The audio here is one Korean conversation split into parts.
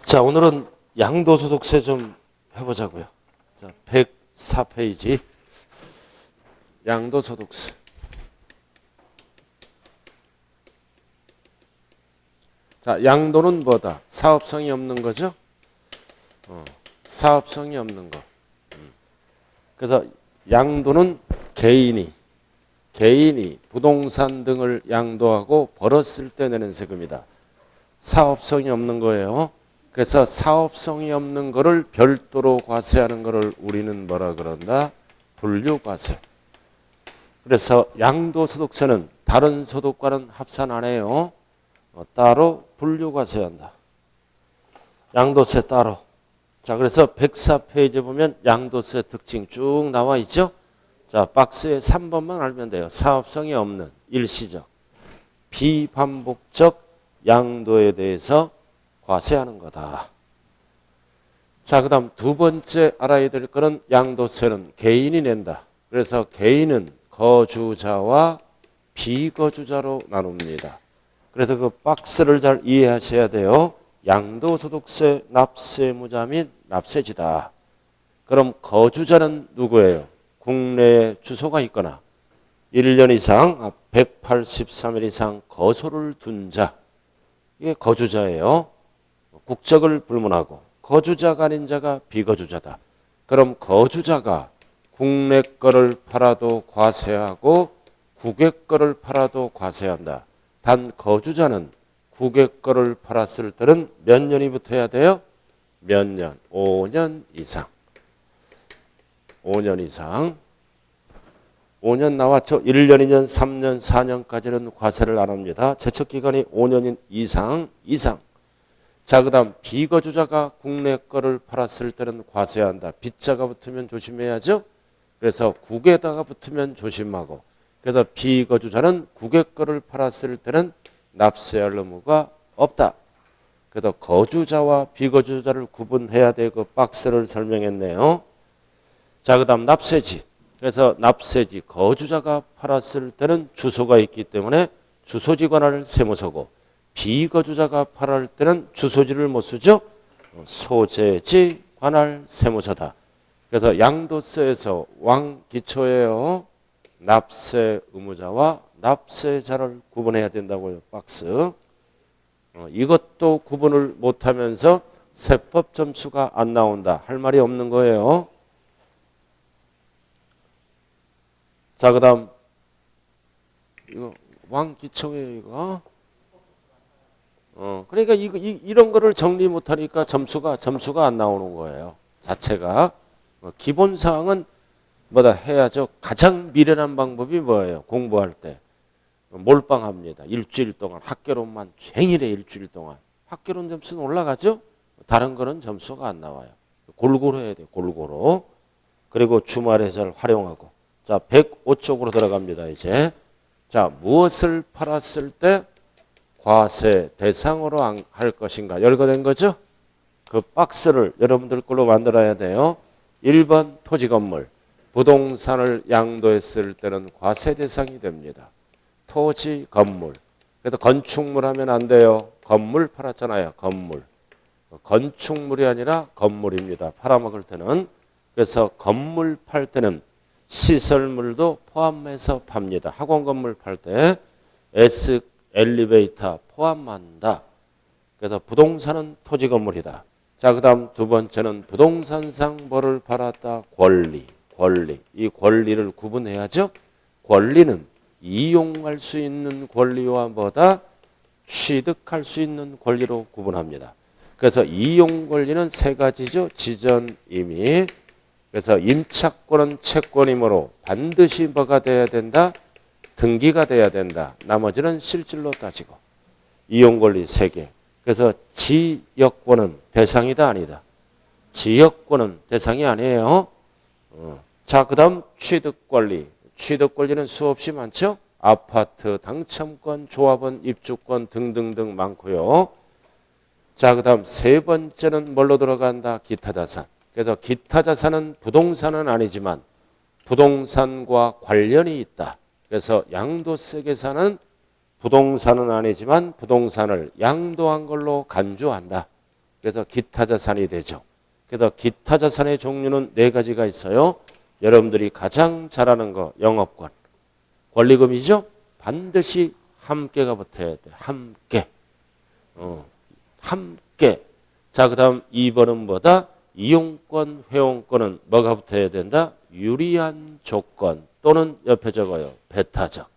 자, 오늘은 양도소득세 좀 해보자고요. 자, 104페이지 양도소득세. 자, 양도는 뭐다? 사업성이 없는 거죠? 사업성이 없는 거. 그래서 양도는 개인이 부동산 등을 양도하고 벌었을 때 내는 세금이다. 사업성이 없는 거예요. 그래서 사업성이 없는 거를 별도로 과세하는 거를 우리는 뭐라 그런다? 분류과세. 그래서 양도소득세는 다른 소득과는 합산 안 해요. 따로 분류과세한다. 양도세 따로. 자, 그래서 104페이지 보면 양도세 특징 쭉 나와 있죠? 자, 박스에 3번만 알면 돼요. 사업성이 없는 일시적, 비반복적 양도에 대해서 과세하는 거다. 자, 그 다음 두 번째 알아야 될 거는 양도세는 개인이 낸다. 그래서 개인은 거주자와 비거주자로 나눕니다. 그래서 그 박스를 잘 이해하셔야 돼요. 양도소득세 납세무자 및 납세지다. 그럼 거주자는 누구예요? 국내에 주소가 있거나 1년 이상 183일 이상 거소를 둔 자. 이게 거주자예요. 국적을 불문하고 거주자가 아닌 자가 비거주자다. 그럼 거주자가 국내 거를 팔아도 과세하고 국외 거를 팔아도 과세한다. 단 거주자는 국외 거를 팔았을 때는 몇 년이 붙어야 돼요? 몇 년? 5년 이상. 5년 이상. 5년 나왔죠? 1년, 2년, 3년, 4년까지는 과세를 안 합니다. 제척기간이 5년 이상. 자, 그 다음 비거주자가 국내 거를 팔았을 때는 과세한다. 빗자가 붙으면 조심해야죠. 그래서 국에다가 붙으면 조심하고. 그래서 비거주자는 국외 거를 팔았을 때는 납세할 의무가 없다. 그래서 거주자와 비거주자를 구분해야 될 그 박스를 설명했네요. 자, 그 다음 납세지. 그래서 납세지 거주자가 팔았을 때는 주소가 있기 때문에 주소지 관할 세무서고, 비거주자가 팔을 때는 주소지를 못 쓰죠. 소재지 관할 세무서다. 그래서 양도세에서 왕기초예요. 납세 의무자와 납세자를 구분해야 된다고요. 박스. 이것도 구분을 못하면서 세법 점수가 안 나온다. 할 말이 없는 거예요. 자, 그 다음 이거 왕기초예요. 이거. 그러니까 이런 거를 정리 못하니까 점수가 안 나오는 거예요. 자체가. 기본사항은 뭐다 해야죠. 가장 미련한 방법이 뭐예요? 공부할 때. 몰빵합니다. 일주일 동안 학교론만 쟁일에 일주일 동안. 학교론 점수는 올라가죠? 다른 거는 점수가 안 나와요. 골고루 해야 돼요. 골고루. 그리고 주말에 잘 활용하고. 자, 105쪽으로 들어갑니다. 이제. 자, 무엇을 팔았을 때 과세 대상으로 할 것인가 열거된 거죠. 그 박스를 여러분들 걸로 만들어야 돼요. 1번 토지 건물. 부동산을 양도했을 때는 과세 대상이 됩니다. 토지 건물. 그래도 건축물 하면 안 돼요. 건물 팔았잖아요. 건물. 건축물이 아니라 건물입니다. 팔아먹을 때는. 그래서 건물 팔 때는 시설물도 포함해서 팝니다. 학원 건물 팔 때 엘리베이터 포함한다. 그래서 부동산은 토지 건물이다. 자, 그 다음 두 번째는 부동산상 뭐를 팔았다? 권리. 이 권리를 구분해야죠. 권리는 이용할 수 있는 권리와 뭐다? 취득할 수 있는 권리로 구분합니다. 그래서 이용 권리는 세 가지죠. 지전, 임의. 그래서 임차권은 채권이므로 반드시 뭐가 돼야 된다? 등기가 돼야 된다. 나머지는 실질로 따지고. 이용권리 3개. 그래서 지역권은 대상이다 아니다. 지역권은 대상이 아니에요. 자, 그 다음 취득권리. 취득권리는 수없이 많죠. 아파트, 당첨권, 조합원, 입주권 등등등 많고요. 자, 그 다음 세 번째는 뭘로 들어간다? 기타자산. 그래서 기타자산은 부동산은 아니지만 부동산과 관련이 있다. 그래서 양도세 계산은 부동산은 아니지만 부동산을 양도한 걸로 간주한다. 그래서 기타 자산이 되죠. 그래서 기타 자산의 종류는 4가지가 있어요. 여러분들이 가장 잘 아는 거 영업권. 권리금이죠. 반드시 함께가 붙어야 돼. 함께. 함께. 자, 그 다음 2번은 뭐다? 이용권, 회원권은 뭐가 붙어야 된다? 유리한 조건 또는 옆에 적어요. 배타적.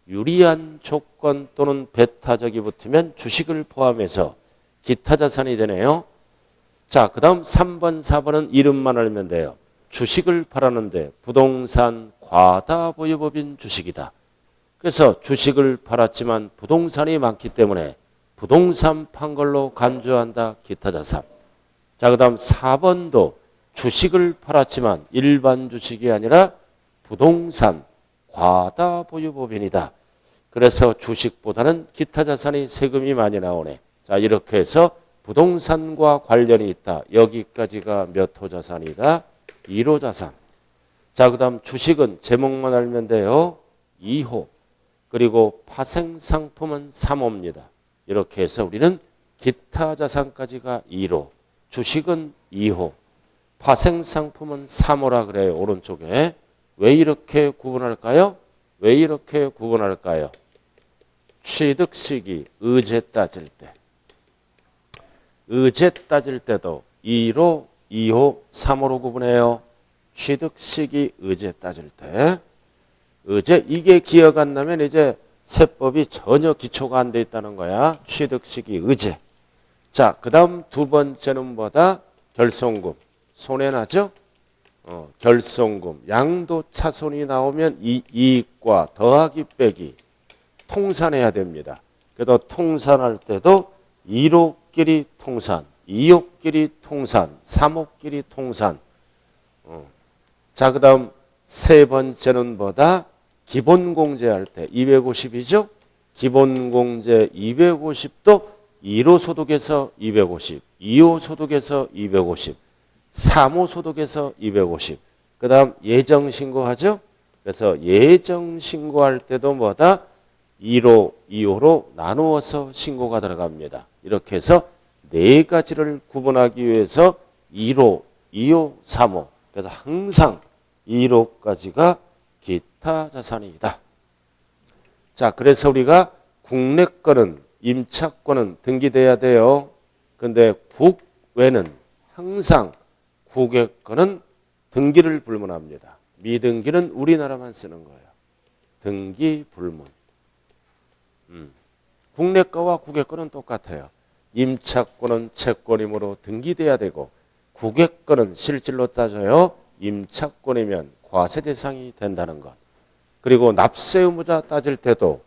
유리한 조건 또는 배타적이 붙으면 주식을 포함해서 기타 자산이 되네요. 자, 그 다음 3번, 4번은 이름만 알면 돼요. 주식을 팔았는데 부동산 과다보유법인 주식이다. 그래서 주식을 팔았지만 부동산이 많기 때문에 부동산 판 걸로 간주한다. 기타 자산. 자, 그 다음 4번도 주식을 팔았지만 일반 주식이 아니라 부동산 과다보유법인이다. 그래서 주식보다는 기타 자산이 세금이 많이 나오네. 자, 이렇게 해서 부동산과 관련이 있다. 여기까지가 몇 호 자산이다? 1호 자산. 자, 그 다음 주식은 제목만 알면 돼요. 2호. 그리고 파생상품은 3호입니다. 이렇게 해서 우리는 기타 자산까지가 1호. 주식은 2호. 파생상품은 3호라 그래요. 오른쪽에. 왜 이렇게 구분할까요? 왜 이렇게 구분할까요? 취득 시기 의제 따질 때. 의제 따질 때도 1호, 2호, 3호로 구분해요. 취득 시기 의제 따질 때. 의제 이게 기억 안 나면 이제 세법이 전혀 기초가 안 돼 있다는 거야. 취득 시기 의제. 자, 그 다음 2번째는 뭐다? 결손금. 손해나죠? 결손금. 양도 차손이 나오면 이 이익과 더하기 빼기 통산해야 됩니다. 그래서 통산할 때도 1호끼리 통산, 2호끼리 통산, 3호끼리 통산. 자, 그 다음 3번째는 뭐다? 기본공제할 때 250이죠? 기본공제 250도 1호 소득에서 250, 2호 소득에서 250, 3호 소득에서 250. 그 다음 예정신고하죠? 그래서 예정신고할 때도 뭐다? 1호, 2호로 나누어서 신고가 들어갑니다. 이렇게 해서 4가지를 구분하기 위해서 1호, 2호, 3호. 그래서 항상 1호까지가 기타 자산이다. 자, 그래서 우리가 국내 거는 임차권은 등기돼야 돼요. 근데 국외는 항상 국외 거는 등기를 불문합니다. 미등기는 우리나라만 쓰는 거예요. 등기 불문. 국내 거와 국외 거는 똑같아요. 임차권은 채권이므로 등기돼야 되고 국외 거는 실질로 따져요. 임차권이면 과세 대상이 된다는 것. 그리고 납세 의무자 따질 때도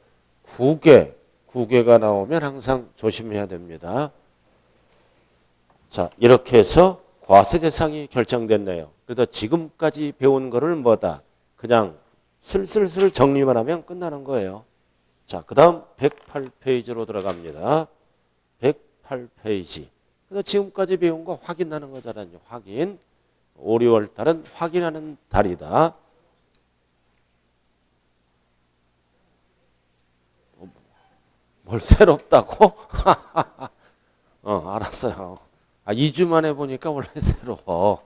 국외가 나오면 항상 조심해야 됩니다. 자, 이렇게 해서 과세 대상이 결정됐네요. 그래서 지금까지 배운 거를 뭐다? 그냥 슬슬슬 정리만 하면 끝나는 거예요. 자, 그 다음 108페이지로 들어갑니다. 108페이지. 그래서 지금까지 배운 거 확인하는 거잖아요. 확인. 5, 6월 달은 확인하는 달이다. 뭘 새롭다고? 알았어요. 2주 만에 보니까 원래 새로워.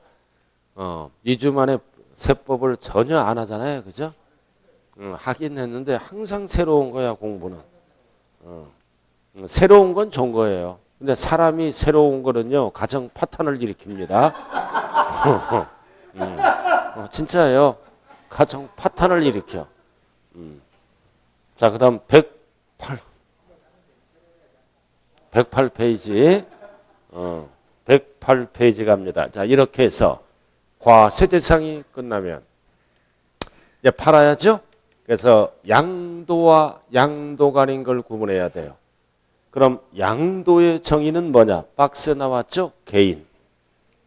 2주 만에 세법을 전혀 안 하잖아요. 그죠? 하긴 했는데 항상 새로운 거야, 공부는. 새로운 건 좋은 거예요. 근데 사람이 새로운 거는요, 가정 파탄을 일으킵니다. 진짜예요. 가정 파탄을 일으켜. 자, 그 다음 108페이지. 108페이지 갑니다. 자, 이렇게 해서 과세 대상이 끝나면 이제 팔아야죠. 그래서 양도와 양도가 아닌 걸 구분해야 돼요. 그럼 양도의 정의는 뭐냐? 박스에 나왔죠? 개인.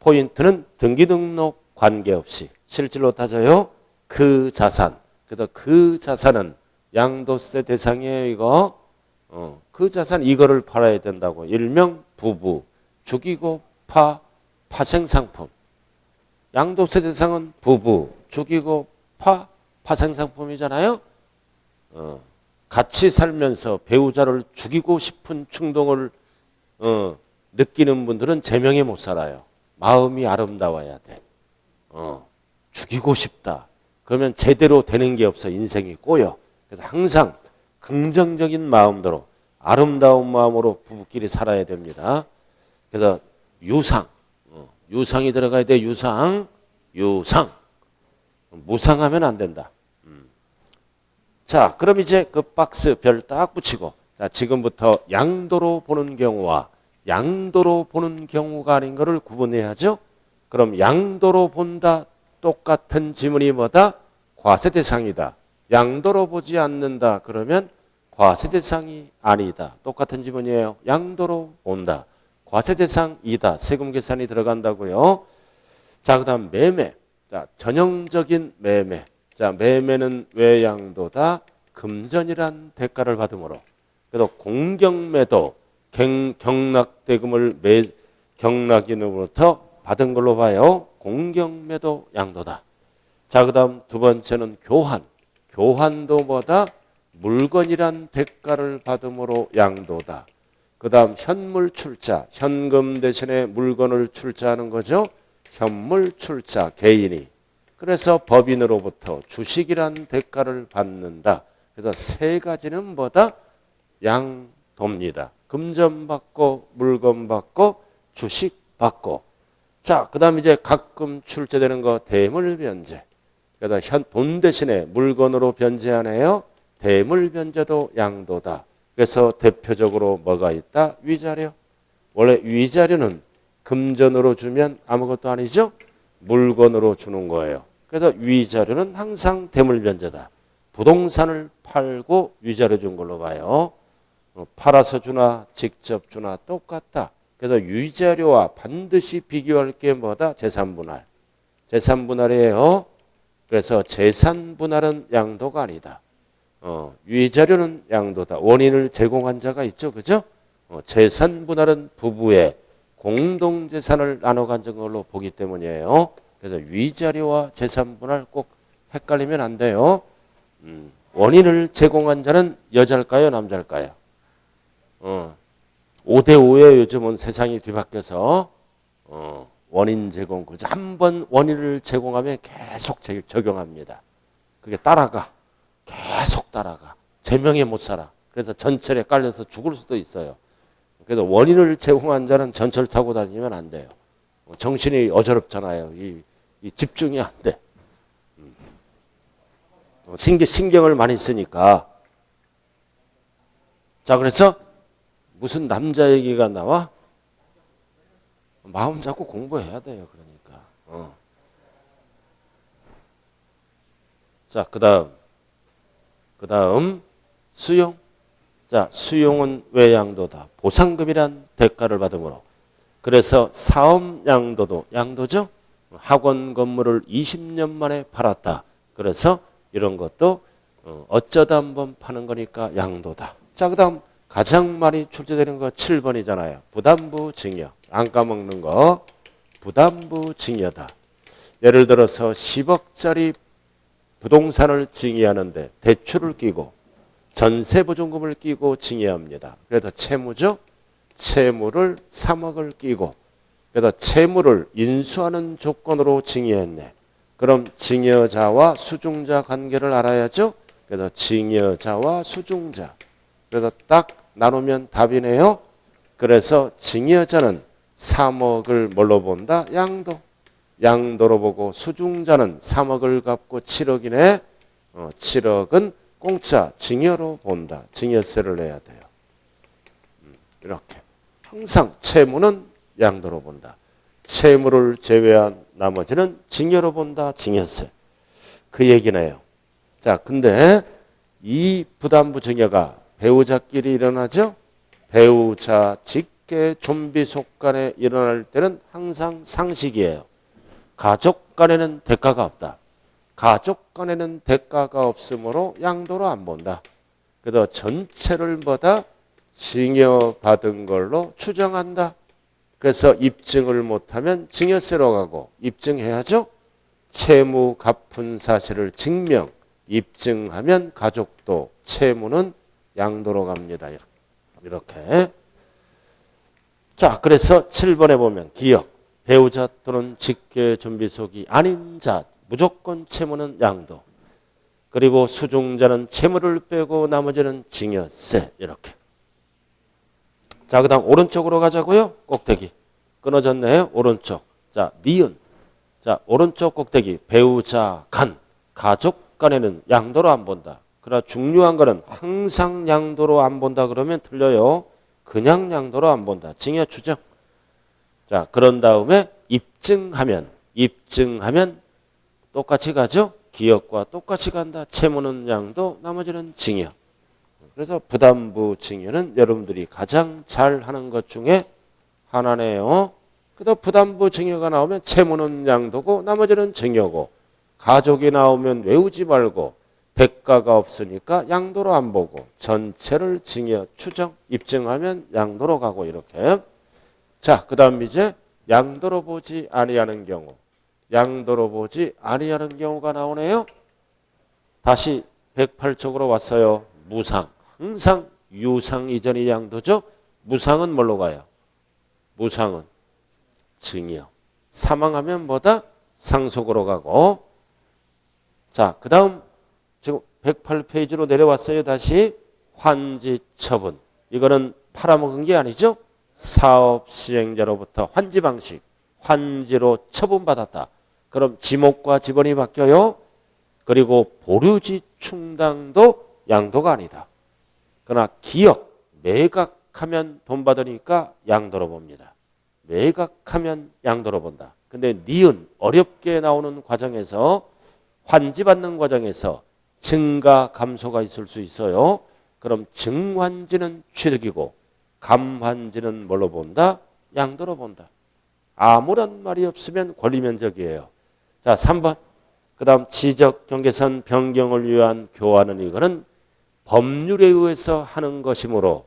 포인트는 등기등록 관계없이 실질로 따져요. 그 자산. 그래서 그 자산은 양도세 대상이에요. 이거. 그 자산 이거를 팔아야 된다고. 일명 부부, 죽이고 파생상품. 양도세 대상은 부부, 죽이고 파생상품이잖아요. 같이 살면서 배우자를 죽이고 싶은 충동을 느끼는 분들은 제명에 못 살아요. 마음이 아름다워야 돼. 죽이고 싶다. 그러면 제대로 되는 게 없어. 인생이 꼬여. 그래서 항상 긍정적인 마음으로 아름다운 마음으로 부부끼리 살아야 됩니다. 그래서 유상. 유상이 들어가야 돼. 유상. 무상하면 안 된다. 자, 그럼 이제 그 박스 별 딱 붙이고, 자, 지금부터 양도로 보는 경우와 양도로 보는 경우가 아닌 것을 구분해야죠. 그럼 양도로 본다, 똑같은 지문이 뭐다? 과세대상이다. 양도로 보지 않는다. 그러면 과세대상이 아니다. 똑같은 지문이에요. 양도로 본다. 과세대상이다. 세금 계산이 들어간다고요. 자, 그 다음 매매. 자, 전형적인 매매. 자, 매매는 왜 양도다? 금전이란 대가를 받음으로. 그래서 공경매도 경락대금을 경락인으로부터 받은 걸로 봐요. 공경매도 양도다. 자, 그 다음 두 번째는 교환. 교환도 뭐다? 물건이란 대가를 받음으로 양도다. 그 다음 현물 출자. 현금 대신에 물건을 출자하는 거죠. 현물 출자. 개인이. 그래서 법인으로부터 주식이란 대가를 받는다. 그래서 세 가지는 뭐다? 양도입니다. 금전 받고 물건 받고 주식 받고. 자, 그 다음 이제 가끔 출제되는 거 대물 변제. 그래서 돈 대신에 물건으로 변제하네요. 대물 변제도 양도다. 그래서 대표적으로 뭐가 있다? 위자료. 원래 위자료는 금전으로 주면 아무것도 아니죠. 물건으로 주는 거예요. 그래서 위자료는 항상 대물 변제다. 부동산을 팔고 위자료 준 걸로 봐요. 팔아서 주나 직접 주나 똑같다. 그래서 위자료와 반드시 비교할 게 뭐다? 재산분할. 재산분할이에요. 그래서 재산분할은 양도가 아니다. 위자료는 양도다. 원인을 제공한 자가 있죠. 그죠? 재산분할은 부부의 공동재산을 나눠 가진 걸로 보기 때문이에요. 그래서 위자료와 재산분할 꼭 헷갈리면 안 돼요. 원인을 제공한 자는 여자일까요? 남자일까요? 5대5에 요즘은 세상이 뒤바뀌어서 원인 제공. 한 번 원인을 제공하면 계속 적용합니다. 그게 따라가. 계속 따라가. 제명에 못 살아. 그래서 전철에 깔려서 죽을 수도 있어요. 그래서 원인을 제공한 자는 전철 타고 다니면 안 돼요. 정신이 어지럽잖아요. 이 집중이 안 돼. 신경을 많이 쓰니까. 자, 그래서 무슨 남자 얘기가 나와? 마음 잡고 공부해야 돼요. 그러니까. 자, 그 다음 수용. 자, 수용은 왜 양도다? 보상금이란 대가를 받음으로. 그래서 사업 양도도 양도죠. 학원 건물을 20년 만에 팔았다. 그래서 이런 것도 어쩌다 한번 파는 거니까 양도다. 자, 그 다음 가장 많이 출제되는 거 7번이잖아요. 부담부 증여. 안 까먹는 거. 부담부 증여다. 예를 들어서 10억짜리 부동산을 증여하는데 대출을 끼고 전세보증금을 끼고 증여합니다. 그래서 채무죠. 채무를 3억을 끼고 그래서 채무를 인수하는 조건으로 증여했네. 그럼 증여자와 수중자 관계를 알아야죠. 그래서 증여자와 수중자. 그래서 딱 나누면 답이네요. 그래서 증여자는 3억을 뭘로 본다? 양도. 양도로 보고 수중자는 3억을 갚고 7억이네. 7억은 공짜 증여로 본다. 증여세를 내야 돼요. 이렇게. 항상 채무는 양도로 본다. 채무를 제외한 나머지는 증여로 본다. 증여세. 그 얘기네요. 자, 근데 이 부담부 증여가 배우자끼리 일어나죠. 배우자, 직계, 좀비 속간에 일어날 때는 항상 상식이에요. 가족 간에는 대가가 없다. 가족 간에는 대가가 없으므로 양도로 안 본다. 그래서 전체를 뭐다? 증여받은 걸로 추정한다. 그래서 입증을 못하면 증여세로 가고 입증해야죠. 채무 갚은 사실을 증명, 입증하면 가족도 채무는 양도로 갑니다. 이렇게. 자, 그래서 7번에 보면 기역, 배우자 또는 직계존비속이 아닌 자, 무조건 채무는 양도. 그리고 수중자는 채무를 빼고 나머지는 징여세. 이렇게. 자, 그 다음 오른쪽으로 가자고요. 꼭대기. 끊어졌네요. 오른쪽. 자, 니은. 자, 오른쪽 꼭대기. 배우자 간. 가족 간에는 양도로 안 본다. 그러나 중요한 거는 항상 양도로 안 본다 그러면 틀려요. 그냥 양도로 안 본다. 징여 추정. 자, 그런 다음에 입증하면 똑같이 가죠. 기역과 똑같이 간다. 채무는 양도, 나머지는 징여. 그래서 부담부 징여는 여러분들이 가장 잘하는 것 중에 하나네요. 그다음 부담부 징여가 나오면 채무는 양도고 나머지는 징여고, 가족이 나오면 외우지 말고 대가가 없으니까 양도로 안 보고 전체를 징여 추정 입증하면 양도로 가고 이렇게. 자, 그다음 이제 양도로 보지 아니하는 경우. 양도로 보지 아니하는 경우가 나오네요. 다시 108쪽으로 왔어요. 무상. 항상 유상 이전이 양도죠. 무상은 뭘로 가요? 무상은 징여. 사망하면 뭐다? 상속으로 가고. 자, 그 다음 지금 108페이지로 내려왔어요. 다시 환지 처분. 이거는 팔아먹은 게 아니죠. 사업 시행자로부터 환지 방식. 환지로 처분받았다. 그럼 지목과 지번이 바뀌어요. 그리고 보류지 충당도 양도가 아니다. 그러나 기역, 매각하면 돈 받으니까 양도로 봅니다. 매각하면 양도로 본다. 근데 니은, 어렵게 나오는 과정에서 환지받는 과정에서 증가, 감소가 있을 수 있어요. 그럼 증환지는 취득이고 감환지는 뭘로 본다? 양도로 본다. 아무런 말이 없으면 권리면적이에요. 자, 3번. 그 다음 지적 경계선 변경을 위한 교환은 이거는 법률에 의해서 하는 것이므로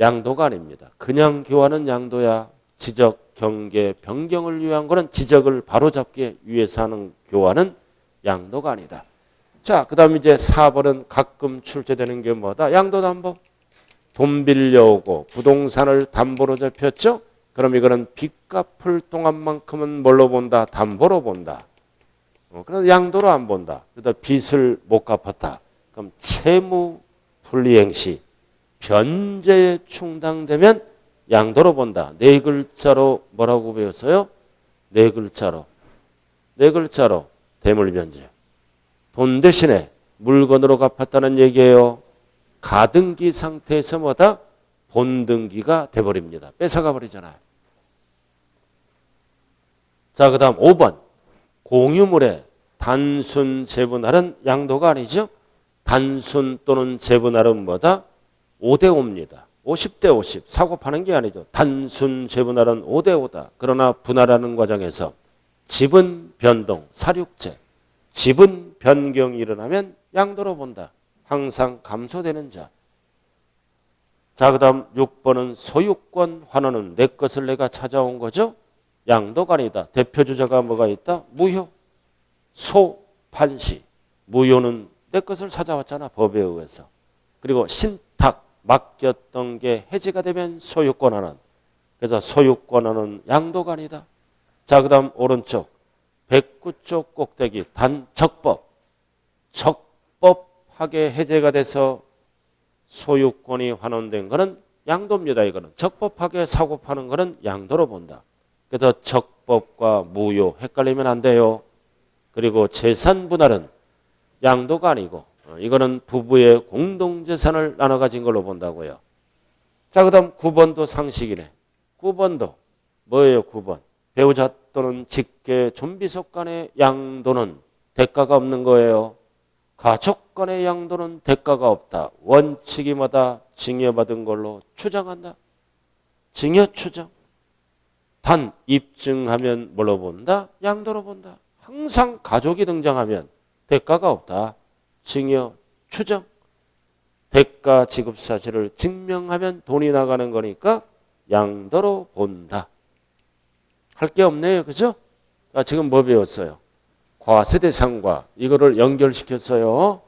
양도가 아닙니다. 그냥 교환은 양도야. 지적 경계 변경을 위한 거는 지적을 바로잡기 위해서 하는 교환은 양도가 아니다. 자, 그 다음 이제 4번은 가끔 출제되는 게 뭐다? 양도담보. 돈 빌려오고 부동산을 담보로 잡혔죠? 그럼 이거는 빚 갚을 동안만큼은 뭘로 본다? 담보로 본다. 그래서 양도로 안 본다. 그래서 빚을 못 갚았다. 그럼 채무 불이행 시 변제에 충당되면 양도로 본다. 네 글자로 뭐라고 배웠어요? 네 글자로 대물변제. 돈 대신에 물건으로 갚았다는 얘기예요. 가등기 상태에서 뭐다? 본등기가 돼버립니다. 뺏어가 버리잖아요. 자, 그 다음 5번. 공유물의 단순 재분할은 양도가 아니죠. 단순 또는 재분할은 뭐다? 5대5입니다. 50대 50. 사고 파는 게 아니죠. 단순 재분할은 5대5다. 그러나 분할하는 과정에서 지분 변동, 사륙제, 지분 변경이 일어나면 양도로 본다. 항상 감소되는 자. 자, 그 다음 6번은 소유권 환원은 내 것을 내가 찾아온 거죠. 양도가 아니다. 대표주자가 뭐가 있다? 무효. 소판시. 무효는 내 것을 찾아왔잖아. 법에 의해서. 그리고 신탁. 맡겼던 게 해지가 되면 소유권 환원. 그래서 소유권 환원은 양도가 아니다. 자, 그 다음 오른쪽 109쪽 꼭대기 단적법. 적법하게 해제가 돼서 소유권이 환원된 거는 양도입니다. 이거는 적법하게 사고 파는 거는 양도로 본다. 그래서 적법과 무효 헷갈리면 안 돼요. 그리고 재산 분할은 양도가 아니고 이거는 부부의 공동재산을 나눠 가진 걸로 본다고요. 자, 그 다음 9번도 상식이네. 9번도 뭐예요? 9번. 배우자 또는 직계 존비속 간의 양도는 대가가 없는 거예요. 가족 간의 양도는 대가가 없다. 원칙이 뭐다? 징여받은 걸로 추정한다. 징여 추정. 단 입증하면 뭘로 본다? 양도로 본다. 항상 가족이 등장하면 대가가 없다. 징여 추정. 대가 지급 사실을 증명하면 돈이 나가는 거니까 양도로 본다. 할 게 없네요. 그죠? 지금 뭐 배웠어요? 과세대상과 이거를 연결시켰어요.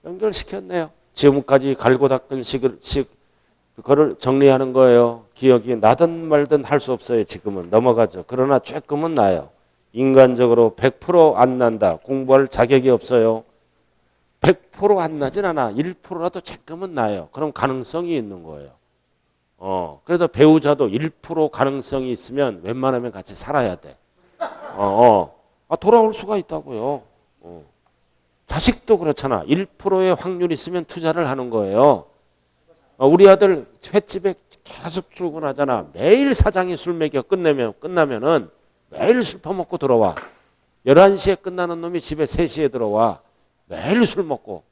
연결시켰네요. 지금까지 갈고 닦은 식 그거를 정리하는 거예요. 기억이 나든 말든 할 수 없어요. 지금은 넘어가죠. 그러나 조금은 나요. 인간적으로 100% 안 난다. 공부할 자격이 없어요. 100%안 나진 않아. 1%라도 조금은 나요. 그럼 가능성이 있는 거예요. 그래서 배우자도 1% 가능성이 있으면 웬만하면 같이 살아야 돼. 돌아올 수가 있다고요. 자식도 그렇잖아. 1%의 확률이 있으면 투자를 하는 거예요. 우리 아들 횟집에 계속 출근하잖아. 매일 사장이 술 먹여 끝나면은 매일 술 퍼먹고 들어와. 11시에 끝나는 놈이 집에 3시에 들어와. 매일 술 먹고.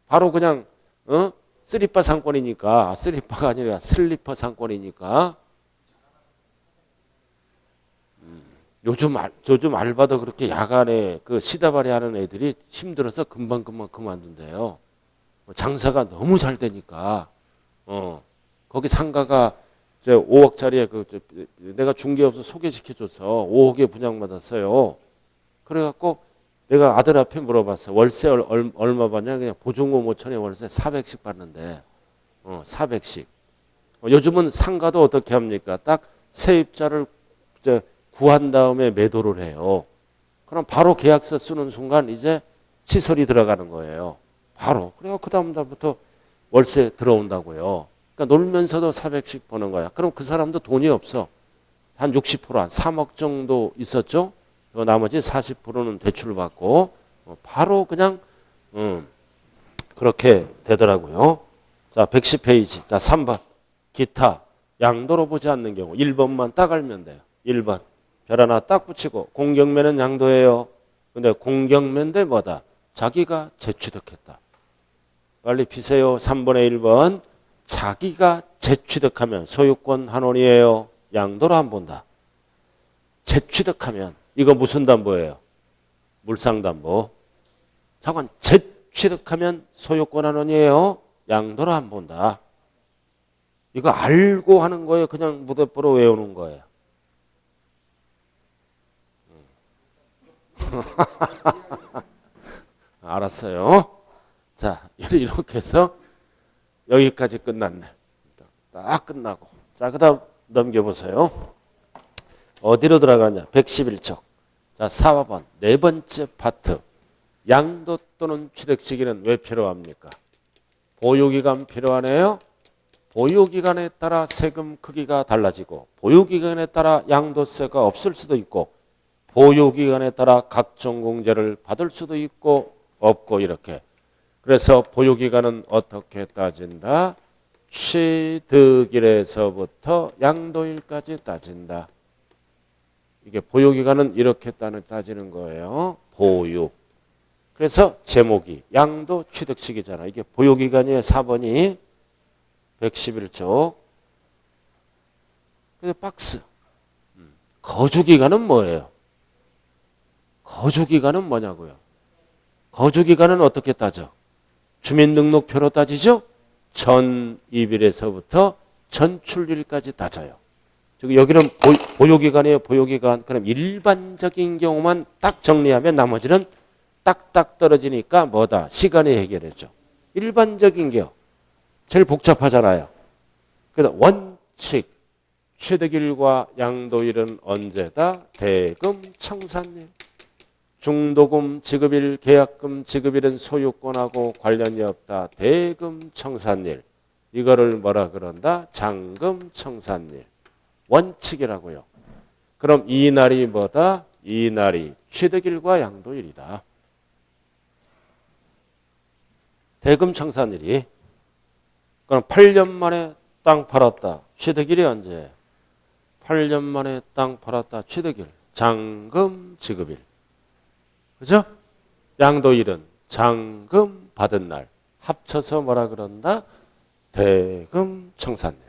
바로 그냥 쓰리빠 상권이니까. 쓰리빠가 아니라 슬리퍼 상권이니까. 요즘 알바도 그렇게 야간에 그 시다발이 하는 애들이 힘들어서 금방 그만둔대요. 장사가 너무 잘 되니까. 거기 상가가 5억짜리에 내가 중개업소 소개시켜줘서 5억에 분양받았어요. 그래갖고 내가 아들 앞에 물어봤어. 월세 얼마 받냐? 그냥 보증금 5천에 월세 400씩 받는데. 400씩. 요즘은 상가도 어떻게 합니까? 딱 세입자를 구한 다음에 매도를 해요. 그럼 바로 계약서 쓰는 순간 이제 시설이 들어가는 거예요. 바로. 그래서 그 다음 달부터 월세 들어온다고요. 그러니까 놀면서도 400씩 버는 거야. 그럼 그 사람도 돈이 없어. 한 60%, 한 3억 정도 있었죠. 나머지 40%는 대출받고 바로 그냥 그렇게 되더라고요. 자, 110페이지. 자, 3번. 기타. 양도로 보지 않는 경우. 1번만 딱 알면 돼요. 1번. 별 하나 딱 붙이고 공경매는 양도예요. 근데 공경매인데 뭐다? 자기가 재취득했다. 빨리 피세요. 3번에 1번. 자기가 재취득하면 소유권 환원이에요. 양도로 안 본다. 재취득하면 이거 무슨 담보예요? 물상담보. 잠깐 재취득하면 소유권 환원이에요. 양도로 안 본다. 이거 알고 하는 거예요? 그냥 무대뽀로 외우는 거예요? 알았어요. 자, 이렇게 해서 여기까지 끝났네. 딱 끝나고. 자, 그 다음 넘겨보세요. 어디로 들어가냐? 111쪽. 자, 4번. 네 번째 파트. 양도 또는 취득 시기는 왜 필요합니까? 보유기간 필요하네요. 보유기간에 따라 세금 크기가 달라지고 보유기간에 따라 양도세가 없을 수도 있고 보유기간에 따라 각종 공제를 받을 수도 있고 없고 이렇게. 그래서 보유기간은 어떻게 따진다? 취득일에서부터 양도일까지 따진다. 이게 보유기간은 이렇게 따지는 거예요. 보유. 그래서 제목이 양도 취득식이잖아. 이게 보유기간이에요. 4번이 111쪽. 그래서 박스. 거주기간은 뭐예요? 거주기간은 뭐냐고요? 거주기간은 어떻게 따져? 주민등록표로 따지죠? 전입일에서부터 전출일까지 따져요. 즉 여기는 보유기간이에요. 보유기간. 그럼 일반적인 경우만 딱 정리하면 나머지는 딱딱 떨어지니까 뭐다? 시간이 해결했죠. 일반적인 경우. 제일 복잡하잖아요. 그래서 원칙. 취득일과 양도일은 언제다? 대금 청산일. 중도금 지급일, 계약금 지급일은 소유권하고 관련이 없다. 대금 청산일. 이거를 뭐라 그런다? 잔금 청산일. 원칙이라고요. 그럼 이 날이 뭐다? 이 날이 취득일과 양도일이다. 대금 청산일이. 그럼 8년 만에 땅 팔았다. 취득일이 언제? 8년 만에 땅 팔았다. 취득일. 잔금 지급일. 그죠? 양도일은 잔금 받은 날. 합쳐서 뭐라 그런다? 대금 청산일.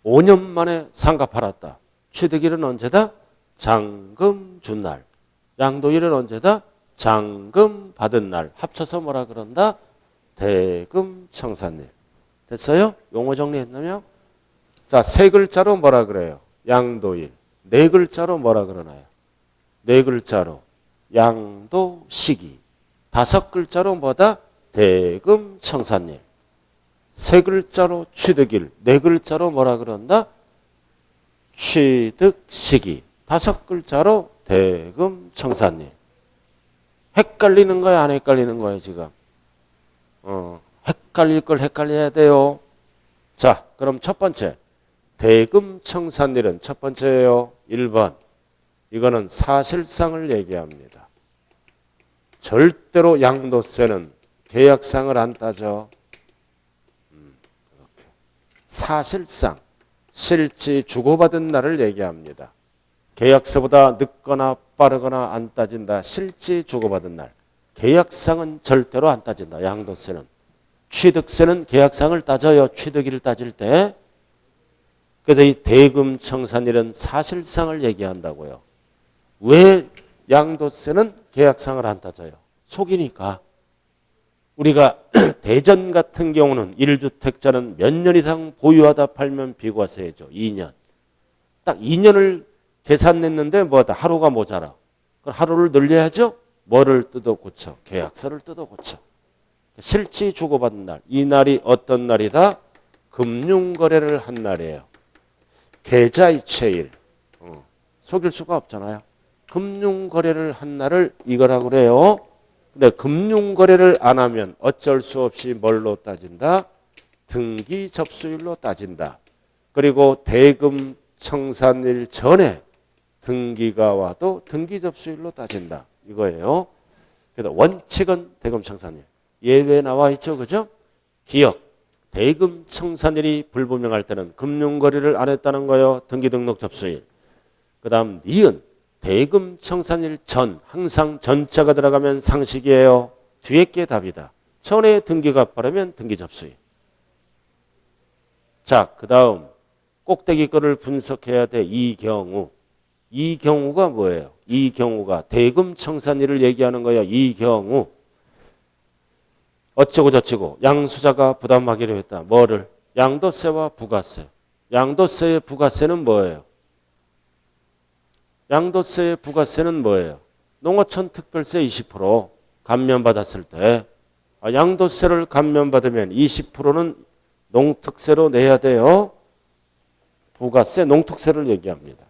5년 만에 상가 팔았다. 취득일은 언제다? 잔금 준 날. 양도일은 언제다? 잔금 받은 날. 합쳐서 뭐라 그런다? 대금 청산일. 됐어요? 용어 정리했나요? 자, 세 글자로 뭐라 그래요? 양도일. 네 글자로 뭐라 그러나요? 네 글자로 양도 시기. 5글자로 뭐다? 대금 청산일. 세 글자로 취득일, 네 글자로 뭐라 그런다? 취득시기. 다섯 글자로 대금청산일. 헷갈리는 거야, 안 헷갈리는 거야, 지금? 헷갈릴 걸 헷갈려야 돼요. 자, 그럼 첫 번째. 대금청산일은 첫 번째예요. 1번. 이거는 사실상을 얘기합니다. 절대로 양도세는 계약상을 안 따져. 이렇게. 사실상 실지 주고받은 날을 얘기합니다. 계약서보다 늦거나 빠르거나 안 따진다. 실지 주고받은 날. 계약상은 절대로 안 따진다. 양도세는. 취득세는 계약상을 따져요. 취득일을 따질 때. 그래서 이 대금청산일은 사실상을 얘기한다고요. 왜 양도세는 계약상을 안 따져요? 속이니까. 우리가 대전 같은 경우는 1주택자는 몇 년 이상 보유하다 팔면 비과세죠. 2년. 딱 2년을 계산냈는데 뭐다? 하루가 모자라. 그럼 하루를 늘려야죠? 뭐를 뜯어 고쳐? 계약서를 뜯어 고쳐. 실지 주고받은 날. 이 날이 어떤 날이다? 금융거래를 한 날이에요. 계좌이체일. 속일 수가 없잖아요. 금융거래를 한 날을 이거라고 그래요. 근데 금융거래를 안 하면 어쩔 수 없이 뭘로 따진다? 등기 접수일로 따진다. 그리고 대금청산일 전에 등기가 와도 등기 접수일로 따진다. 이거예요. 그래서 원칙은 대금청산일. 예외 나와 있죠. 그죠? 기억. 대금청산일이 불분명할 때는 금융거래를 안 했다는 거예요. 등기 등록 접수일. 그 다음 니은. 대금청산일 전. 항상 전자가 들어가면 상식이에요. 뒤에 게 답이다. 전에 등기가 빠르면 등기 접수일. 자, 그 다음 꼭대기 거를 분석해야 돼. 이 경우. 이 경우가 뭐예요? 이 경우가 대금청산일을 얘기하는 거예요. 이 경우. 어쩌고 저쩌고 양수자가 부담하기로 했다. 뭐를? 양도세와 부가세. 양도세의 부가세는 뭐예요? 양도세의 부가세는 뭐예요? 농어촌 특별세 20% 감면받았을 때 양도세를 감면받으면 20%는 농특세로 내야 돼요. 부가세, 농특세를 얘기합니다.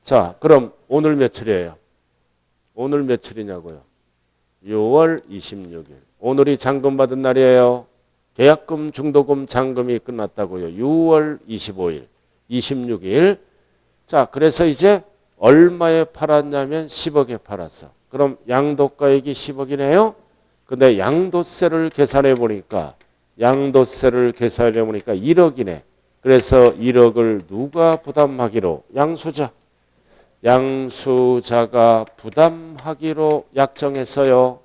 자, 그럼 오늘 며칠이에요? 오늘 며칠이냐고요? 6월 26일. 오늘이 잔금 받은 날이에요. 계약금, 중도금, 잔금이 끝났다고요. 6월 25일, 26일. 자, 그래서 이제 얼마에 팔았냐면 10억에 팔았어. 그럼 양도가액이 10억이네요. 근데 양도세를 계산해 보니까 1억이네. 그래서 1억을 누가 부담하기로? 양수자. 양수자가 부담하기로 약정했어요.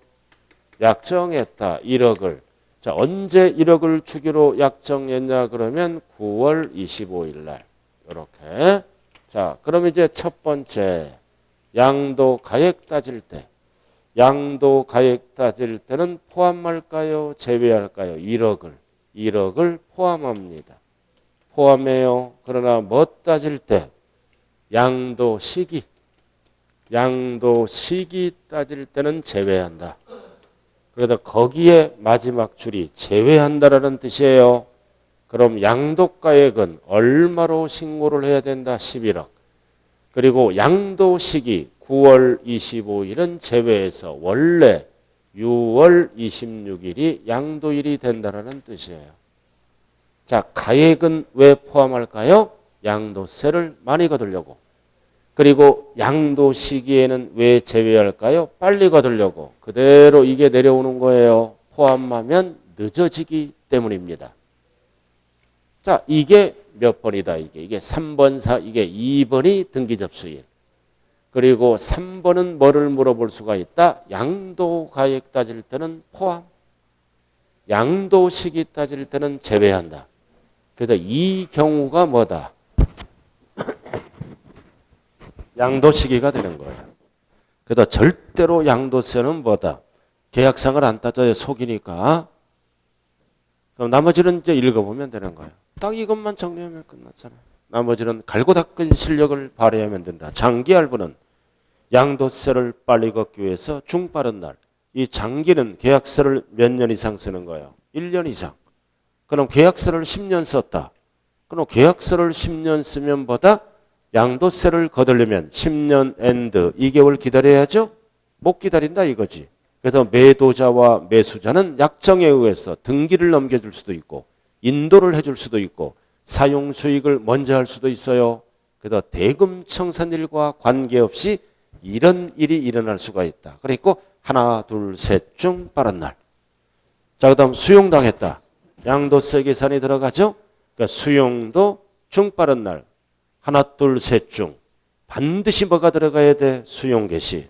약정했다. 1억을. 자, 언제 1억을 주기로 약정했냐 그러면 9월 25일 날. 이렇게. 자, 그럼 이제 첫 번째 양도 가액 따질 때. 양도 가액 따질 때는 포함할까요? 제외할까요? 1억을 포함합니다. 포함해요. 그러나 뭐 따질 때? 양도 시기 따질 때는 제외한다. 그래도 거기에 마지막 줄이 제외한다라는 뜻이에요. 그럼 양도가액은 얼마로 신고를 해야 된다? 11억. 그리고 양도 시기 9월 25일은 제외해서 원래 6월 26일이 양도일이 된다는 뜻이에요. 자, 가액은 왜 포함할까요? 양도세를 많이 거두려고. 그리고 양도 시기에는 왜 제외할까요? 빨리 거두려고. 그대로 이게 내려오는 거예요. 포함하면 늦어지기 때문입니다. 자, 이게 몇 번이다? 이게 3번, 이게 2번이 등기 접수일. 그리고 3번은 뭐를 물어볼 수가 있다? 양도 가액 따질 때는 포함. 양도 시기 따질 때는 제외한다. 그래서 이 경우가 뭐다? 양도 시기가 되는 거예요. 그래서 절대로 양도세는 뭐다? 계약상을 안 따져요. 속이니까. 그럼 나머지는 이제 읽어보면 되는 거예요. 딱 이것만 정리하면 끝났잖아요. 나머지는 갈고 닦은 실력을 발휘하면 된다. 장기 할부는 양도세를 빨리 걷기 위해서 중빠른 날. 이 장기는 계약서를 몇 년 이상 쓰는 거예요? 1년 이상. 그럼 계약서를 10년 썼다. 그럼 계약서를 10년 쓰면 보다 양도세를 거두려면 10년 엔드 2개월 기다려야죠? 못 기다린다 이거지. 그래서 매도자와 매수자는 약정에 의해서 등기를 넘겨줄 수도 있고 인도를 해줄 수도 있고 사용 수익을 먼저 할 수도 있어요. 그래서 대금 청산일과 관계없이 이런 일이 일어날 수가 있다. 그리고 하나, 둘, 셋 중 빠른 날. 자, 그 다음 수용당했다. 양도세 계산이 들어가죠? 그러니까 수용도 중 빠른 날. 하나, 둘, 셋 중. 반드시 뭐가 들어가야 돼? 수용 개시.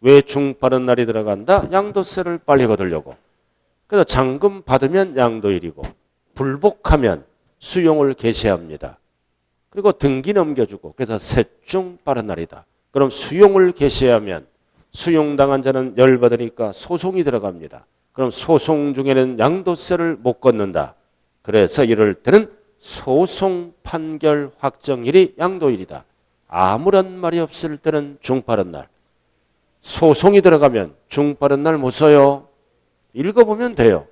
왜 중 빠른 날이 들어간다? 양도세를 빨리 거두려고. 그래서 잔금 받으면 양도일이고 불복하면 수용을 개시합니다. 그리고 등기 넘겨주고 그래서 셋 중 빠른 날이다. 그럼 수용을 개시하면 수용당한 자는 열받으니까 소송이 들어갑니다. 그럼 소송 중에는 양도세를 못 걷는다. 그래서 이럴 때는 소송 판결 확정일이 양도일이다. 아무런 말이 없을 때는 중빠른 날. 소송이 들어가면 중빠른 날 못 써요. 읽어보면 돼요.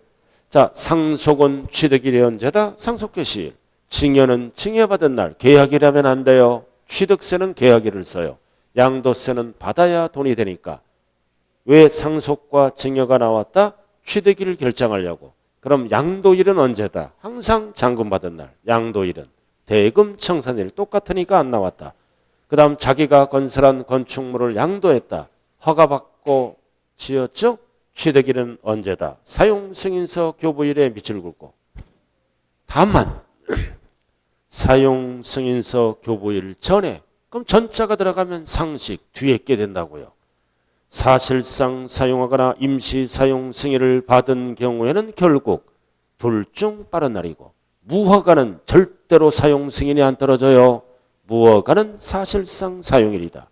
자, 상속은 취득일이 언제다? 상속개시일. 증여는 증여받은 날. 계약이라면 안 돼요. 취득세는 계약일을 써요. 양도세는 받아야 돈이 되니까. 왜 상속과 증여가 나왔다? 취득일을 결정하려고. 그럼 양도일은 언제다? 항상 잔금받은 날. 양도일은. 대금 청산일 똑같으니까 안 나왔다. 그 다음 자기가 건설한 건축물을 양도했다. 허가받고 지었죠? 취득일은 언제다? 사용승인서 교부일에 밑을 긋고. 다만 사용승인서 교부일 전에 그럼 전자가 들어가면 상식 뒤에 있게 된다고요. 사실상 사용하거나 임시 사용 승인을 받은 경우에는 결국 둘 중 빠른 날이고 무허가는 절대로 사용 승인이 안 떨어져요. 무허가는 사실상 사용일이다.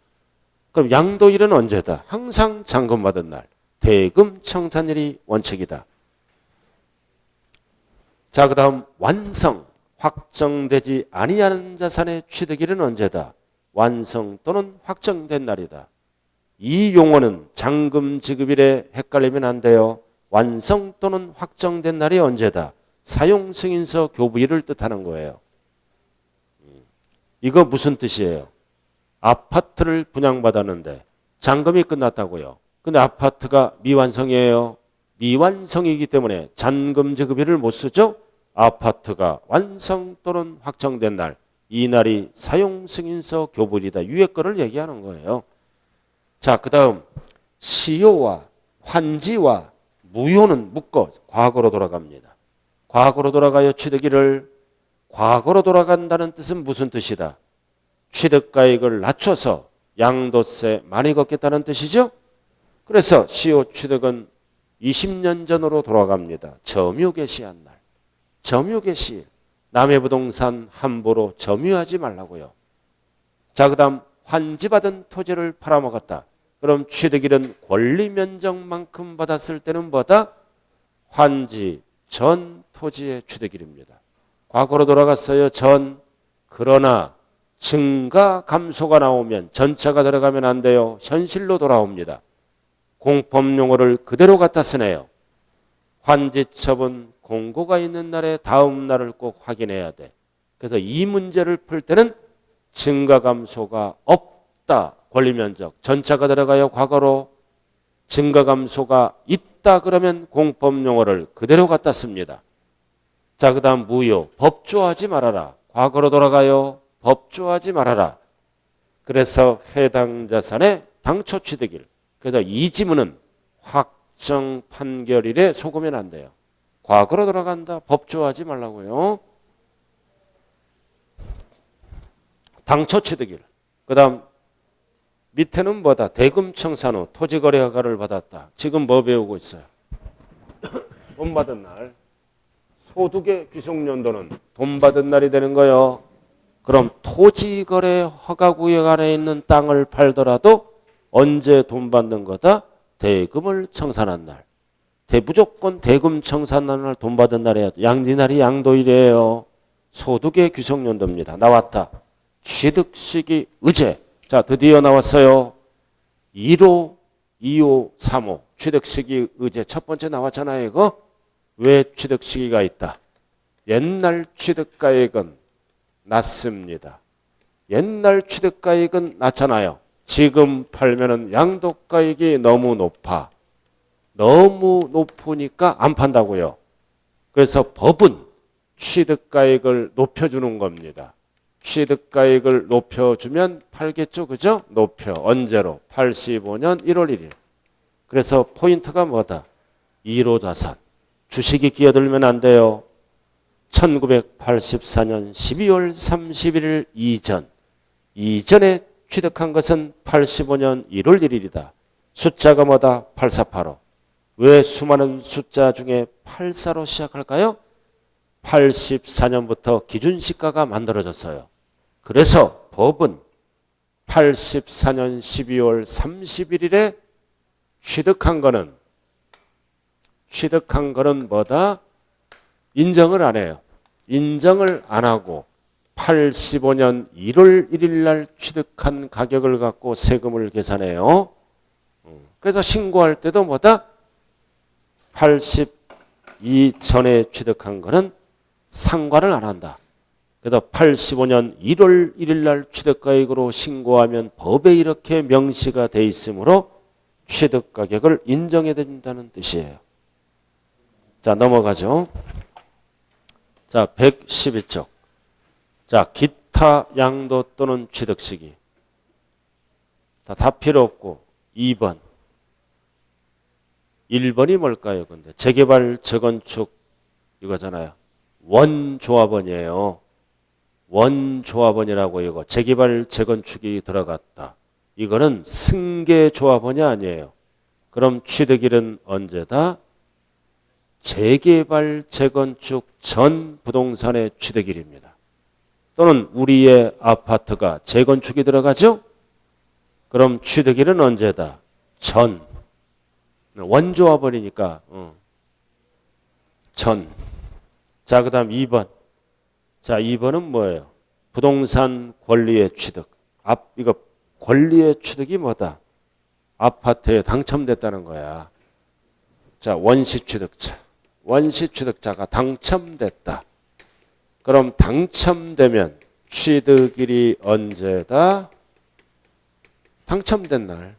그럼 양도일은 언제다? 항상 잔금받은 날. 대금 청산일이 원칙이다. 자, 그 다음 완성. 확정되지 아니하는 자산의 취득일은 언제다? 완성 또는 확정된 날이다. 이 용어는 잔금 지급일에 헷갈리면 안 돼요. 완성 또는 확정된 날이 언제다? 사용 승인서 교부일을 뜻하는 거예요. 이거 무슨 뜻이에요? 아파트를 분양받았는데 잔금이 끝났다고요. 근데 아파트가 미완성이에요. 미완성이기 때문에 잔금 지급일을 못 쓰죠. 아파트가 완성 또는 확정된 날. 이 날이 사용 승인서 교부일이다. 위에 거를 얘기하는 거예요. 자, 그 다음 시효와 환지와 무효는 묶어 과거로 돌아갑니다. 과거로 돌아가요. 취득일을. 과거로 돌아간다는 뜻은 무슨 뜻이다? 취득가액을 낮춰서 양도세 많이 걷겠다는 뜻이죠. 그래서 시효 취득은 20년 전으로 돌아갑니다. 점유개시한 날. 점유개시. 남의 부동산 함부로 점유하지 말라고요. 자, 그 다음 환지받은 토지를 팔아먹었다. 그럼 취득일은 권리 면적만큼 받았을 때는 뭐다? 환지 전 토지의 취득일입니다. 과거로 돌아갔어요. 전. 그러나 증가 감소가 나오면 전차가 들어가면 안 돼요. 현실로 돌아옵니다. 공법용어를 그대로 갖다 쓰네요. 환지처분 공고가 있는 날에 다음 날을 꼭 확인해야 돼. 그래서 이 문제를 풀 때는 증가 감소가 없다. 권리면적. 전차가 들어가요. 과거로. 증가 감소가 있다. 그러면 공법용어를 그대로 갖다 씁니다. 자, 그 다음 무효. 법조하지 말아라. 과거로 돌아가요. 법조하지 말아라. 그래서 해당 자산의 당초 취득일. 그래서 이 지문은 확정 판결일에 속으면 안 돼요. 과거로 돌아간다. 법조하지 말라고요. 당초 취득일. 그 다음 밑에는 뭐다? 대금 청산 후 토지거래 허가를 받았다. 지금 뭐 배우고 있어요? 돈 받은 날. 소득의 귀속연도는 돈 받은 날이 되는 거예요. 그럼 토지거래 허가구역 안에 있는 땅을 팔더라도 언제 돈 받는 거다? 대금을 청산한 날. 무조건 대금 청산한 날 돈 받은 날이에요. 양리날이 양도일이에요. 소득의 귀속연도입니다. 나왔다. 취득시기 의제. 자, 드디어 나왔어요. 1호, 2호, 3호. 취득시기 의제 첫 번째 나왔잖아요. 이거. 왜 취득시기가 있다? 옛날 취득가액은 낮습니다. 옛날 취득가액은 낮잖아요. 지금 팔면은 양도가액이 너무 높아. 너무 높으니까 안 판다고요. 그래서 법은 취득가액을 높여주는 겁니다. 취득가액을 높여주면 팔겠죠. 그죠? 높여. 언제로? 85년 1월 1일. 그래서 포인트가 뭐다? 1호 자산. 주식이 끼어들면 안 돼요. 1984년 12월 31일 이전에 취득한 것은 85년 1월 1일이다. 숫자가 뭐다? 8485. 왜 수많은 숫자 중에 84로 시작할까요? 84년부터 기준시가가 만들어졌어요. 그래서 법은 84년 12월 31일에 취득한 거는 뭐다? 인정을 안 해요. 인정을 안 하고 85년 1월 1일 날 취득한 가격을 갖고 세금을 계산해요. 그래서 신고할 때도 뭐다? 82 전에 취득한 거는 상관을 안 한다. 그래서 85년 1월 1일 날 취득가액으로 신고하면 법에 이렇게 명시가 돼 있으므로 취득가격을 인정해야 된다는 뜻이에요. 자, 넘어가죠. 자, 112쪽. 자, 기타 양도 또는 취득 시기. 다 필요 없고 2번. 1번이 뭘까요? 근데 재개발 재건축 이거잖아요. 원조합원이에요. 원조합원이라고 이거 재개발 재건축이 들어갔다. 이거는 승계조합원이 아니에요. 그럼 취득일은 언제다? 재개발 재건축 전 부동산의 취득일입니다. 또는 우리의 아파트가 재건축이 들어가죠? 그럼 취득일은 언제다? 전. 원조합원이니까 전. 자, 그 다음 2번. 자, 2번은 뭐예요? 부동산 권리의 취득. 이거 권리의 취득이 뭐다? 아파트에 당첨됐다는 거야. 자, 원시취득자. 원시취득자가 당첨됐다. 그럼 당첨되면 취득일이 언제다? 당첨된 날.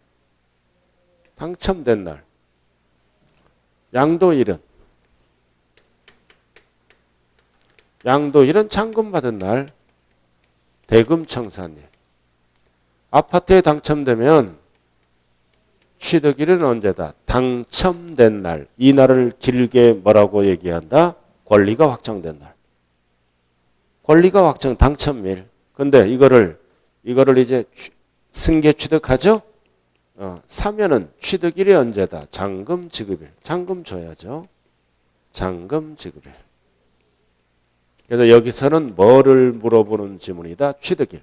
당첨된 날. 양도일은? 양도일은 잔금 받은 날. 대금청산일. 아파트에 당첨되면 취득일은 언제다? 당첨된 날. 이 날을 길게 뭐라고 얘기한다? 권리가 확정된 날. 권리가 확정, 당첨일. 근데 이거를 이제 승계 취득하죠? 사면은 취득일이 언제다? 잔금 지급일. 잔금 줘야죠. 잔금 지급일. 그래서 여기서는 뭐를 물어보는 지문이다? 취득일.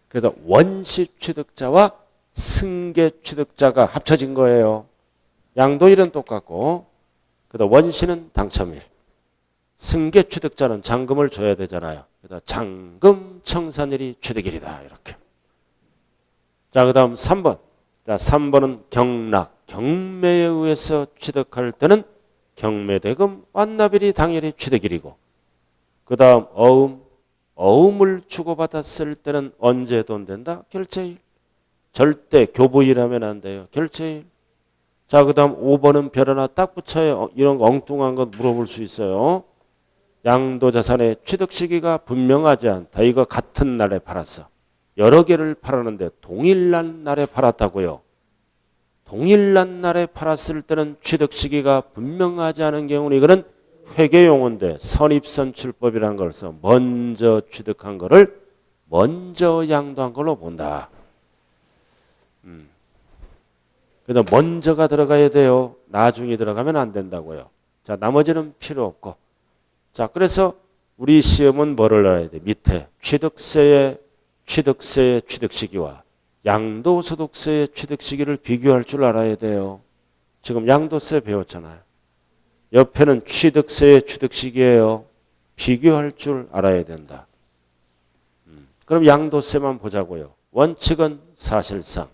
그래서 원시 취득자와 승계 취득자가 합쳐진 거예요. 양도일은 똑같고, 그래서 원시는 당첨일. 승계 취득자는 잔금을 줘야 되잖아요. 그래서 잔금 청산일이 취득일이다. 이렇게. 자, 그 다음 3번. 자, 3번은 경락. 경매에 의해서 취득할 때는 경매대금 완납일이 당일이 취득일이고, 그 다음 어음을 주고받았을 때는 언제 돈 된다? 결제일. 절대 교부일하면 안 돼요. 결제일. 자, 그 다음 5번은 별 하나 딱 붙여요. 이런 거 엉뚱한 거 물어볼 수 있어요. 양도자산의 취득 시기가 분명하지 않다. 이거 같은 날에 팔았어. 여러 개를 팔았는데 동일난 날에 팔았다고요. 동일난 날에 팔았을 때는 취득 시기가 분명하지 않은 경우는 이거는 회계용어인데 선입선출법이라는 걸 써. 먼저 취득한 거를 먼저 양도한 걸로 본다. 그래서 먼저가 들어가야 돼요. 나중에 들어가면 안 된다고요. 자, 나머지는 필요 없고. 자, 그래서 우리 시험은 뭐를 알아야 돼? 밑에 취득세의 취득 시기와 양도소득세의 취득 시기를 비교할 줄 알아야 돼요. 지금 양도세 배웠잖아요. 옆에는 취득세의 취득 시기예요. 비교할 줄 알아야 된다. 그럼 양도세만 보자고요. 원칙은 사실상,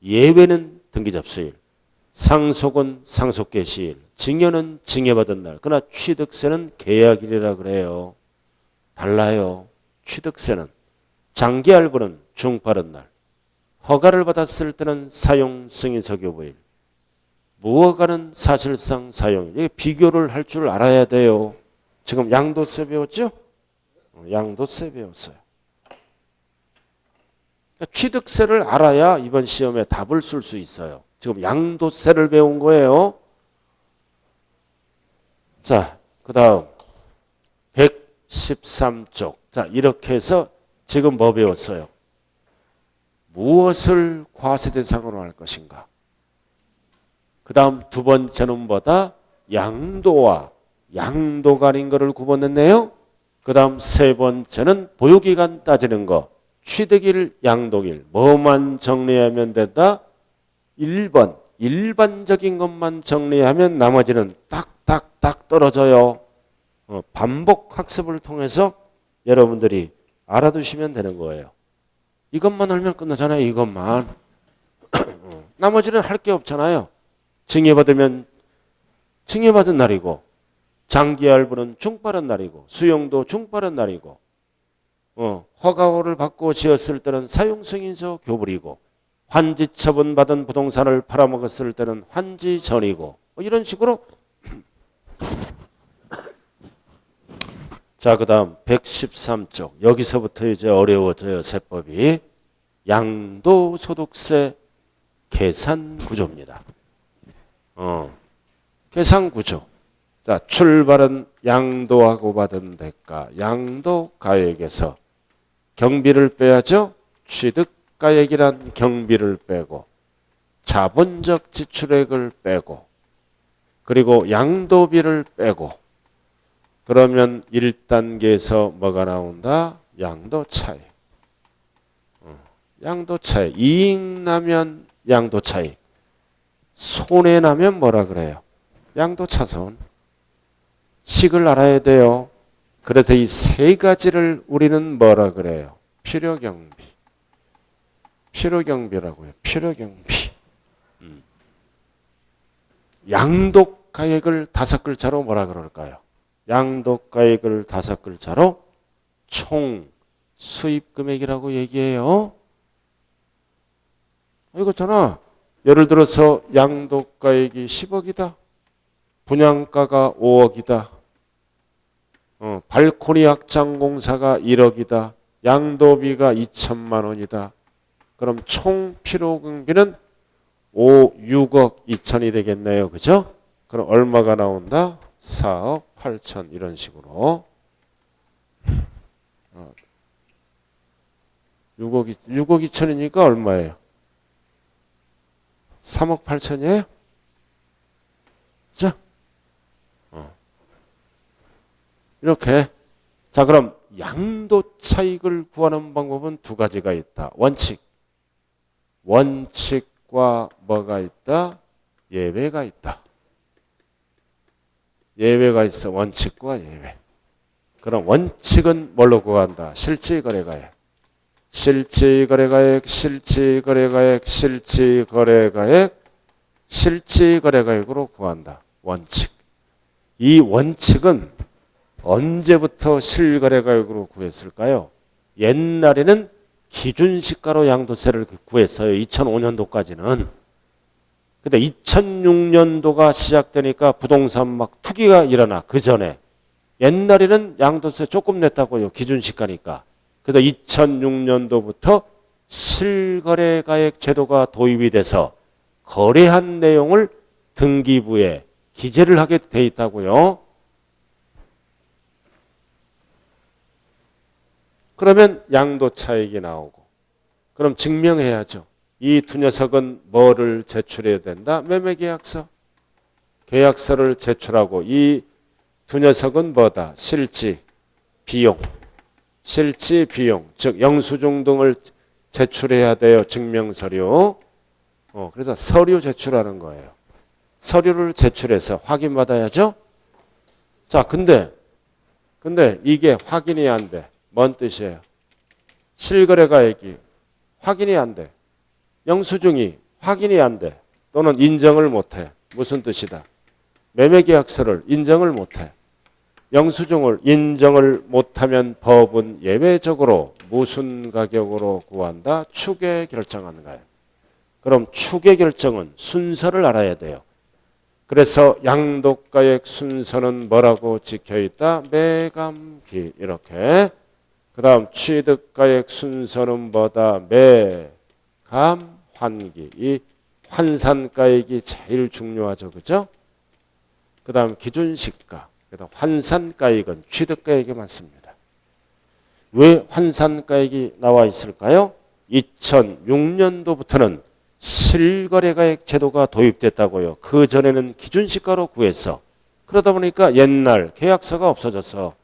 예외는 등기접수일, 상속은 상속개시일, 증여는 증여받은 날. 그러나 취득세는 계약일이라 그래요. 달라요. 취득세는. 장기할부는 중빠른 날. 허가를 받았을 때는 사용 승인서 교부일. 무허가는 사실상 사용일. 이게 비교를 할 줄 알아야 돼요. 지금 양도세 배웠죠? 양도세 배웠어요. 취득세를 알아야 이번 시험에 답을 쓸 수 있어요. 지금 양도세를 배운 거예요. 자, 그 다음 113쪽. 자, 이렇게 해서 지금 뭐 배웠어요? 무엇을 과세 대상으로 할 것인가? 그 다음 두 번째는 뭐다? 양도와 양도가 아닌 거를 구분했네요. 그 다음 세 번째는 보유기간 따지는 거. 취득일, 양도일. 뭐만 정리하면 된다? 1번. 일반적인 것만 정리하면 나머지는 딱딱딱 떨어져요. 반복 학습을 통해서 여러분들이 알아두시면 되는 거예요. 이것만 알면 끝나잖아요. 이것만. 나머지는 할 게 없잖아요. 증여받으면 증여받은 날이고, 장기할부는 중빠른 날이고, 수용도 중빠른 날이고, 허가를 받고 지었을 때는 사용승인서 교불이고, 환지 처분받은 부동산을 팔아먹었을 때는 환지 전이고, 이런 식으로. 자, 그 다음 113쪽. 여기서부터 이제 어려워져요. 세법이. 양도소득세 계산구조입니다. 계산구조. 자, 출발은 양도하고 받은 대가, 양도가액에서 경비를 빼야죠. 취득가액이란 경비를 빼고, 자본적 지출액을 빼고, 그리고 양도비를 빼고, 그러면 1단계에서 뭐가 나온다? 양도차익. 양도차익. 이익 나면 양도차익. 손해 나면 뭐라 그래요? 양도차손. 식을 알아야 돼요. 그래서 이 세 가지를 우리는 뭐라 그래요? 필요경비. 필요경비라고 해요. 필요경비. 양도가액을 5글자로 뭐라 그럴까요? 양도가액을 5글자로 총 수입금액이라고 얘기해요. 이거잖아. 예를 들어서 양도가액이 10억이다. 분양가가 5억이다. 발코니 확장공사가 1억이다. 양도비가 2천만 원이다. 그럼 총 필요경비는 6억 2천이 되겠네요. 그죠? 그럼 얼마가 나온다? 4억 8천 이런 식으로. 6억 2천이니까 얼마예요? 3억 8천이에요? 자, 이렇게. 자, 그럼 양도 차익을 구하는 방법은 두 가지가 있다. 원칙과 뭐가 있다? 예외가 있다. 예외가 있어. 원칙과 예외. 그럼 원칙은 뭘로 구한다? 실질거래가액. 실질거래가액, 실질거래가액, 실질거래가액, 실질거래가액으로 구한다. 원칙. 이 원칙은 언제부터 실거래가액으로 구했을까요? 옛날에는 기준시가로 양도세를 구했어요. 2005년도까지는. 근데 2006년도가 시작되니까 부동산 막 투기가 일어나. 그 전에. 옛날에는 양도세 조금 냈다고요. 기준시가니까. 그래서 2006년도부터 실거래가액 제도가 도입이 돼서 거래한 내용을 등기부에 기재를 하게 돼 있다고요. 그러면 양도차익이 나오고. 그럼 증명해야죠. 이 두 녀석은 뭐를 제출해야 된다? 매매계약서. 계약서를 제출하고 이 두 녀석은 뭐다? 실지, 비용. 실지, 비용. 즉 영수증 등을 제출해야 돼요. 증명서류. 그래서 서류 제출하는 거예요. 서류를 제출해서 확인받아야죠. 자, 근데 이게 확인이 안 돼. 뭔 뜻이에요? 실거래가액이 확인이 안 돼. 영수증이 확인이 안 돼. 또는 인정을 못 해. 무슨 뜻이다? 매매계약서를 인정을 못해. 영수증을 인정을 못하면 법은 예외적으로 무슨 가격으로 구한다? 추계 결정하는 거예요. 그럼 추계 결정은 순서를 알아야 돼요. 그래서 양도가액 순서는 뭐라고 적혀있다? 매감기 이렇게. 그 다음 취득가액 순서는 뭐다? 매감환기. 이 환산가액이 제일 중요하죠. 그죠? 그 다음 기준시가. 그다음 환산가액은 취득가액이 많습니다. 왜 환산가액이 나와 있을까요? 2006년도부터는 실거래가액 제도가 도입됐다고요. 그 전에는 기준시가로 구했어. 그러다 보니까 옛날 계약서가 없어져서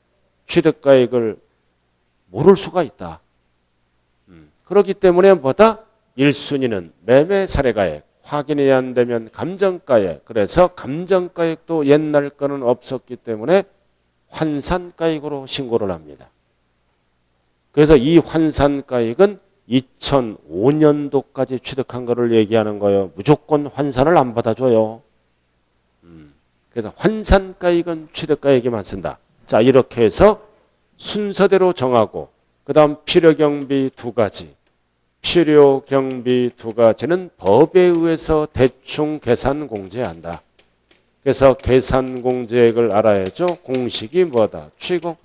취득가액을 모를 수가 있다. 그렇기 때문에 뭐다? 1순위는 매매사례가액, 확인이 안 되면 감정가액. 그래서 감정가액도 옛날 거는 없었기 때문에 환산가액으로 신고를 합니다. 그래서 이 환산가액은 2005년도까지 취득한 거를 얘기하는 거예요. 무조건 환산을 안 받아줘요. 그래서 환산가액은 취득가액에만 쓴다. 자, 이렇게 해서 순서대로 정하고 그 다음 필요경비 두 가지. 필요경비 두 가지는 법에 의해서 대충 계산공제한다. 그래서 계산공제액을 알아야죠. 공식이 뭐다? 취급.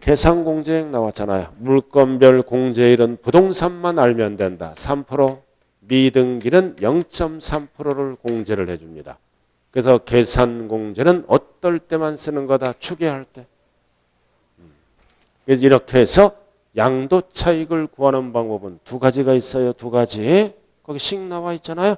계산공제액 나왔잖아요. 물건별 공제일은 부동산만 알면 된다. 3%. 미등기는 0.3%를 공제를 해줍니다. 그래서 계산공제는 어떨 때만 쓰는 거다? 추계할 때. 그래서 이렇게 해서 양도차익을 구하는 방법은 두 가지가 있어요. 두 가지. 거기 씩 나와 있잖아요.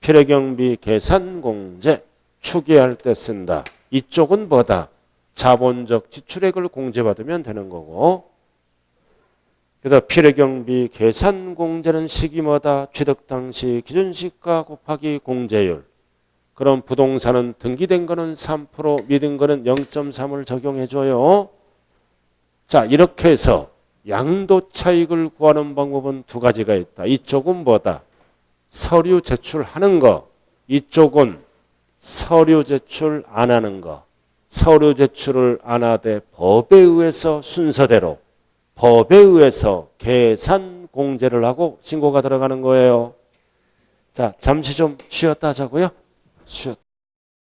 필요경비 계산공제. 추계할 때 쓴다. 이쪽은 뭐다? 자본적 지출액을 공제받으면 되는 거고. 그래서 필요경비 계산공제는 식이 뭐다? 취득 당시 기준시가 곱하기 공제율. 그럼 부동산은 등기된 거는 3%, 미등 거는 0.3을 적용해줘요. 자, 이렇게 해서 양도차익을 구하는 방법은 두 가지가 있다. 이쪽은 뭐다? 서류 제출하는 거. 이쪽은 서류 제출 안 하는 거. 서류 제출을 안 하되 법에 의해서 순서대로 법에 의해서 계산 공제를 하고 신고가 들어가는 거예요. 자, 잠시 좀 쉬었다 하자고요. 쉬었다.